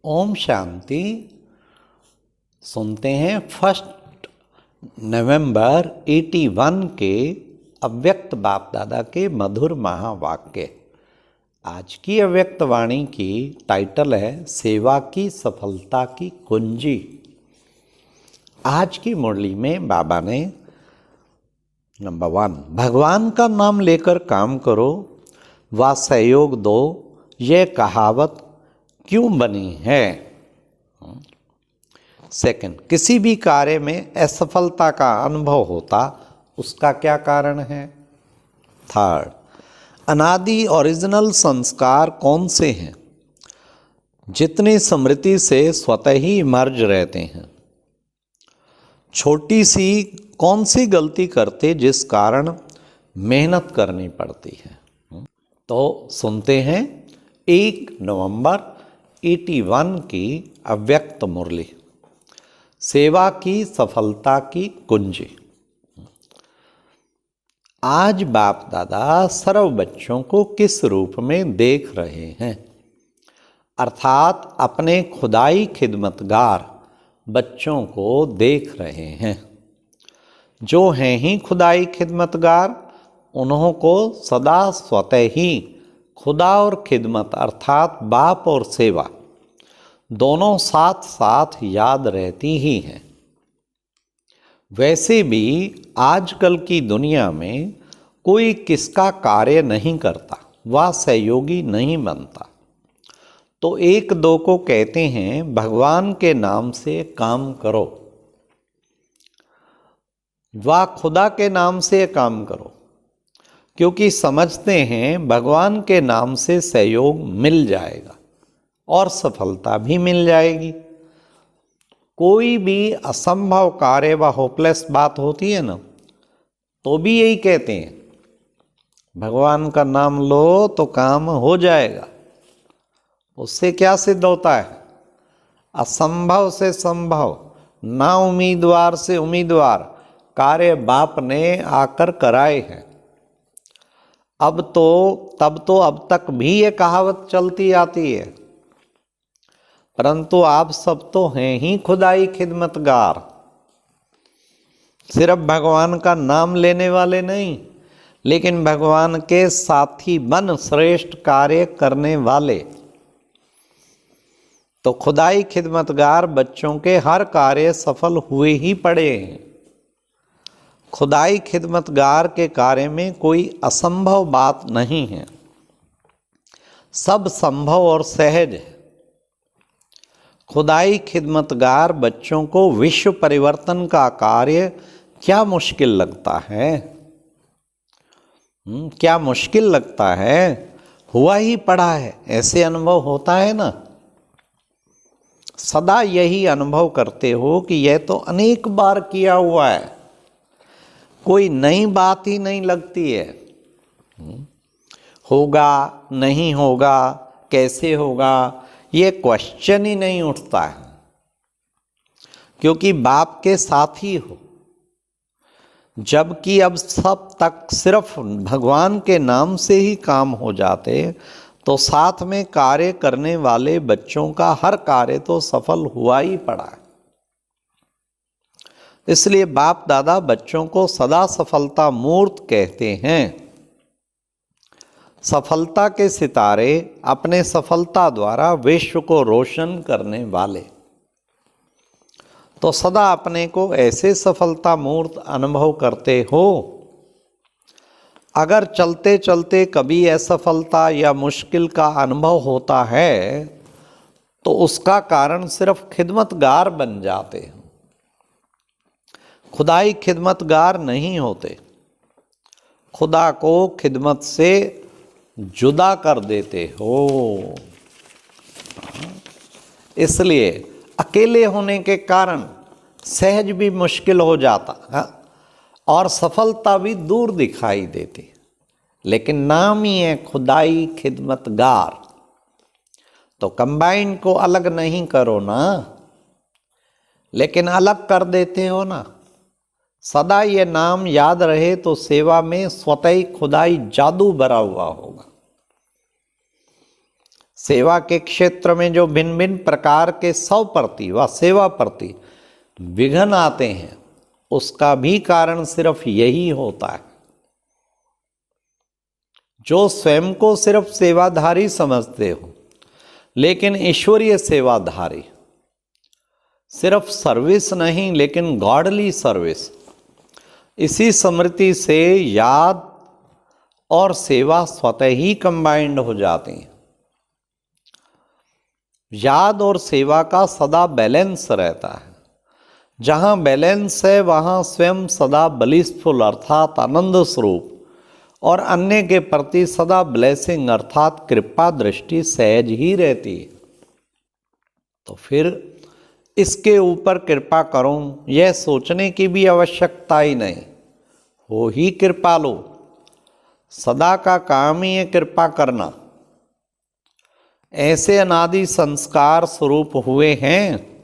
ओम शांति। सुनते हैं 1 नवंबर 81 के अव्यक्त बाप दादा के मधुर महावाक्य। आज की अव्यक्त वाणी की टाइटल है सेवा की सफलता की कुंजी। आज की मुरली में बाबा ने नंबर 1 भगवान का नाम लेकर काम करो व सहयोग दो, यह कहावत क्यों बनी है। सेकंड, किसी भी कार्य में असफलता का अनुभव होता उसका क्या कारण है। थर्ड, अनादि ओरिजिनल संस्कार कौन से हैं जितने स्मृति से स्वतः ही मर्ज रहते हैं। छोटी सी कौन सी गलती करते जिस कारण मेहनत करनी पड़ती है। तो सुनते हैं 1 नवंबर 81 की अव्यक्त मुरली, सेवा की सफलता की कुंजी। आज बाप दादा सर्व बच्चों को किस रूप में देख रहे हैं, अर्थात अपने खुदाई खिदमतगार बच्चों को देख रहे हैं। जो हैं ही खुदाई खिदमतगार, उन्हों को सदा स्वतः ही खुदा और खिदमत अर्थात बाप और सेवा दोनों साथ साथ याद रहती ही हैं। वैसे भी आजकल की दुनिया में कोई किसका कार्य नहीं करता व सहयोगी नहीं बनता, तो एक दो को कहते हैं भगवान के नाम से काम करो व खुदा के नाम से काम करो, क्योंकि समझते हैं भगवान के नाम से सहयोग मिल जाएगा और सफलता भी मिल जाएगी। कोई भी असंभव कार्य व होपलेस बात होती है ना, तो भी यही कहते हैं भगवान का नाम लो तो काम हो जाएगा। उससे क्या सिद्ध होता है, असंभव से संभव, ना उम्मीदवार से उम्मीदवार कार्य बाप ने आकर कराए हैं। अब तक भी ये कहावत चलती आती है, परंतु आप सब तो हैं ही खुदाई खिदमतगार, सिर्फ भगवान का नाम लेने वाले नहीं, लेकिन भगवान के साथी बन श्रेष्ठ कार्य करने वाले। तो खुदाई खिदमतगार बच्चों के हर कार्य सफल हुए ही पड़े हैं। खुदाई खिदमतगार के कार्य में कोई असंभव बात नहीं है, सब संभव और सहज है। खुदाई खिदमतगार बच्चों को विश्व परिवर्तन का कार्य क्या मुश्किल लगता है। क्या मुश्किल लगता है, हुआ ही पड़ा है, ऐसे अनुभव होता है ना। सदा यही अनुभव करते हो कि यह तो अनेक बार किया हुआ है, कोई नई बात ही नहीं लगती है। होगा नहीं होगा, कैसे होगा, ये क्वेश्चन ही नहीं उठता है, क्योंकि बाप के साथ ही हो। जबकि अब सब तक सिर्फ भगवान के नाम से ही काम हो जाते, तो साथ में कार्य करने वाले बच्चों का हर कार्य तो सफल हुआ ही पड़ा है। इसलिए बाप दादा बच्चों को सदा सफलता मूर्त कहते हैं। सफलता के सितारे अपने सफलता द्वारा विश्व को रोशन करने वाले। तो सदा अपने को ऐसे सफलता मूर्त अनुभव करते हो। अगर चलते चलते कभी असफलता या मुश्किल का अनुभव होता है, तो उसका कारण सिर्फ खिदमतगार बन जाते हैं, खुदाई खिदमतगार नहीं होते। खुदा को खिदमत से जुदा कर देते हो। इसलिए अकेले होने के कारण सहज भी मुश्किल हो जाता और सफलता भी दूर दिखाई देती। लेकिन नाम ही है खुदाई खिदमतगार, तो कंबाइन को अलग नहीं करो ना, लेकिन अलग कर देते हो ना। सदा ये नाम याद रहे तो सेवा में स्वतः ही खुदाई जादू भरा हुआ होगा। सेवा के क्षेत्र में जो भिन्न भिन्न प्रकार के 100 व सेवा प्रति विघ्न आते हैं, उसका भी कारण सिर्फ यही होता है। जो स्वयं को सिर्फ सेवाधारी समझते हो, लेकिन ईश्वरीय सेवाधारी, सिर्फ सर्विस नहीं लेकिन गॉडली सर्विस, इसी स्मृति से याद और सेवा स्वतः ही कंबाइंड हो जाती हैं। याद और सेवा का सदा बैलेंस रहता है। जहाँ बैलेंस है वहाँ स्वयं सदा ब्लिसफुल अर्थात आनंद स्वरूप और अन्य के प्रति सदा ब्लेसिंग अर्थात कृपा दृष्टि सहज ही रहती है। तो फिर इसके ऊपर कृपा करूं यह सोचने की भी आवश्यकता ही नहीं, हो ही कृपालु। सदा का काम ही है कृपा करना। ऐसे अनादि संस्कार स्वरूप हुए हैं।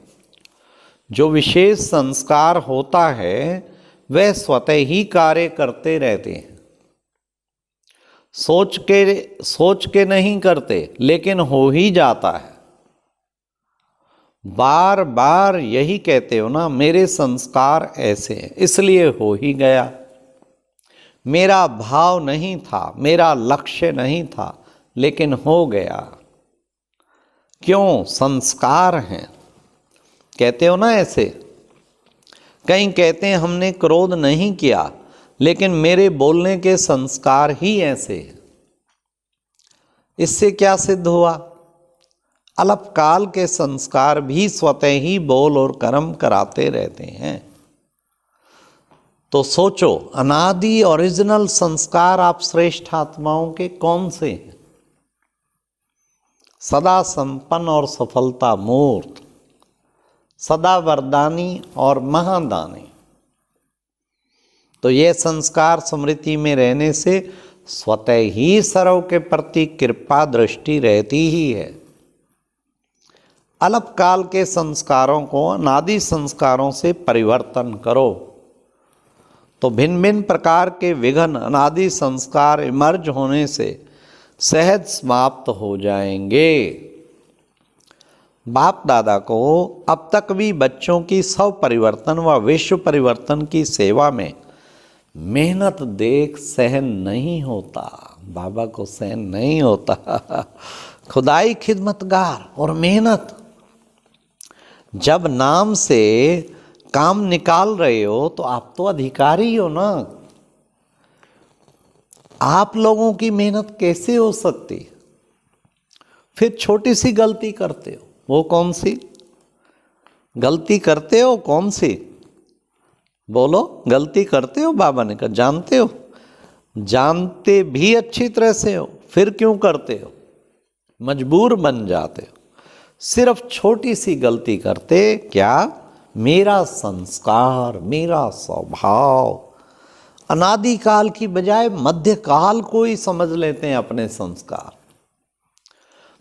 जो विशेष संस्कार होता है वह स्वतः ही कार्य करते रहते हैं। सोच के नहीं करते, लेकिन हो ही जाता है। बार बार यही कहते हो ना, मेरे संस्कार ऐसे हैं इसलिए हो ही गया। मेरा भाव नहीं था, मेरा लक्ष्य नहीं था, लेकिन हो गया। क्यों? संस्कार हैं। कहते हो ना ऐसे। कहीं कहते हैं हमने क्रोध नहीं किया, लेकिन मेरे बोलने के संस्कार ही ऐसे हैं। इससे क्या सिद्ध हुआ? अल्पकाल के संस्कार भी स्वतः ही बोल और कर्म कराते रहते हैं। तो सोचो, अनादि ओरिजिनल संस्कार आप श्रेष्ठ आत्माओं के कौन से हैं? सदा संपन्न और सफलता मूर्त, सदा वरदानी और महादानी। तो ये संस्कार स्मृति में रहने से स्वतः ही सर्व के प्रति कृपा दृष्टि रहती ही है। अल्पकाल के संस्कारों को अनादि संस्कारों से परिवर्तन करो तो भिन्न भिन्न प्रकार के विघ्न अनादि संस्कार इमर्ज होने से सहज समाप्त हो जाएंगे। बाप दादा को अब तक भी बच्चों की सब परिवर्तन व विश्व परिवर्तन की सेवा में मेहनत देख सहन नहीं होता। बाबा को सहन नहीं होता। खुदाई खिदमतगार और मेहनत। जब नाम से काम निकाल रहे हो तो आप तो अधिकारी हो ना। आप लोगों की मेहनत कैसे हो सकती? फिर छोटी सी गलती करते हो, वो कौन सी गलती करते हो? कौन सी? बोलो, गलती करते हो? बाबा ने कहा जानते हो। जानते भी अच्छी तरह से हो, फिर क्यों करते हो? मजबूर बन जाते हो। सिर्फ छोटी सी गलती करते क्या? मेरा संस्कार, मेरा स्वभाव। अनादिकाल की बजाय मध्यकाल को ही समझ लेते हैं अपने संस्कार।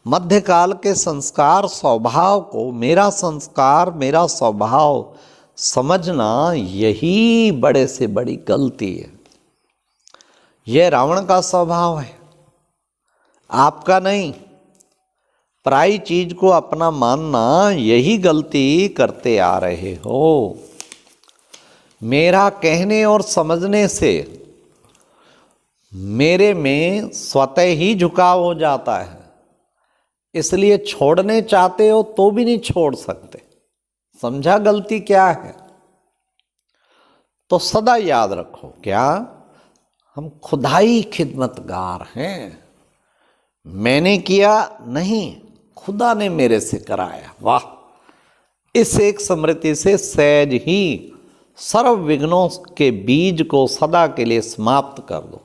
मध्यकाल के संस्कार स्वभाव को मेरा संस्कार, मेरा स्वभाव समझना, यही बड़े से बड़ी गलती है। यह रावण का स्वभाव है, आपका नहीं। पराई चीज को अपना मानना, यही गलती करते आ रहे हो। मेरा कहने और समझने से मेरे में स्वतः ही झुकाव हो जाता है, इसलिए छोड़ने चाहते हो तो भी नहीं छोड़ सकते। समझा गलती क्या है? तो सदा याद रखो, क्या हम खुदाई खिदमतगार हैं। मैंने किया नहीं, खुदा ने मेरे से कराया। वाह! इस एक स्मृति से सहज ही सर्व विघ्नों के बीज को सदा के लिए समाप्त कर दो।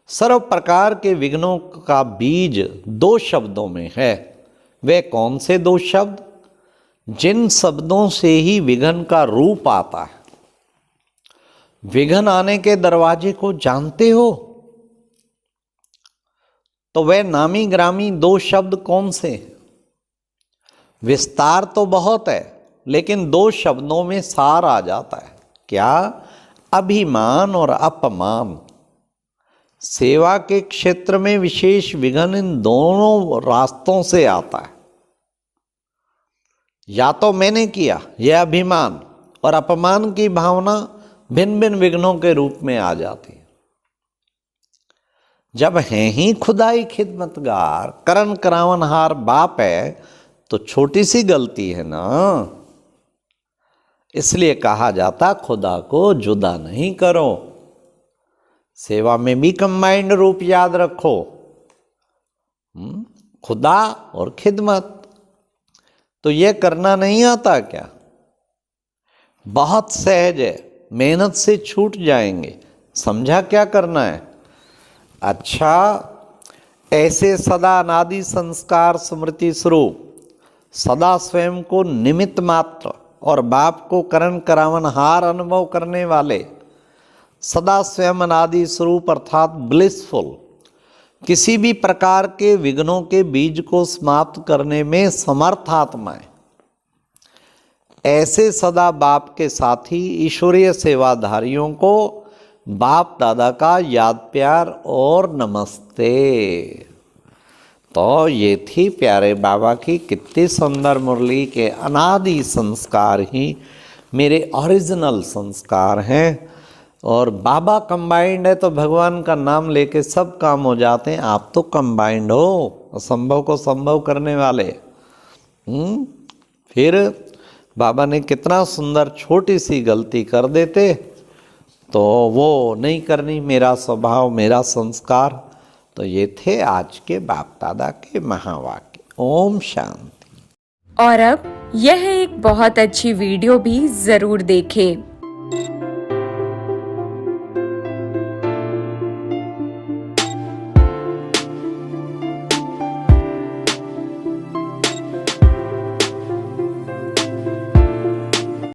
सर्व प्रकार के विघ्नों का बीज 2 शब्दों में है। वे कौन से 2 शब्द? जिन शब्दों से ही विघ्न का रूप आता है। विघ्न आने के दरवाजे को जानते हो? तो वे नामी ग्रामी 2 शब्द कौन से हैं? विस्तार तो बहुत है, लेकिन 2 शब्दों में सार आ जाता है। क्या? अभिमान और अपमान। सेवा के क्षेत्र में विशेष विघ्न इन दोनों रास्तों से आता है। या तो मैंने किया, यह अभिमान और अपमान की भावना भिन्न भिन्न विघ्नों के रूप में आ जाती है। जब हैं ही खुदाई खिदमतगार, करन करावनहार बाप है, तो छोटी सी गलती है ना। इसलिए कहा जाता खुदा को जुदा नहीं करो। सेवा में भी कंबाइंड रूप याद रखो, खुदा और खिदमत। तो यह करना नहीं आता क्या? बहुत सहज है, मेहनत से छूट जाएंगे। समझा क्या करना है? अच्छा, ऐसे सदा अनादि संस्कार स्मृति स्वरूप, सदा स्वयं को निमित्त मात्र और बाप को करण करावनहार अनुभव करने वाले, सदा स्वयं अनादि स्वरूप अर्थात ब्लिसफुल, किसी भी प्रकार के विघ्नों के बीज को समाप्त करने में समर्थ आत्माएं, ऐसे सदा बाप के साथी ईश्वरीय सेवाधारियों को बाप दादा का याद प्यार और नमस्ते। तो ये थी प्यारे बाबा की कितनी सुंदर मुरली के अनादि संस्कार ही मेरे ओरिजिनल संस्कार हैं। और बाबा कंबाइंड है तो भगवान का नाम लेके सब काम हो जाते हैं। आप तो कंबाइंड हो, असंभव को संभव करने वाले। फिर बाबा ने कितना सुंदर छोटी सी गलती कर देते तो वो नहीं करनी, मेरा स्वभाव मेरा संस्कार। तो ये थे आज के बाप दादा के महावाक्य। ओम शांति। और अब यह एक बहुत अच्छी वीडियो भी जरूर देखें।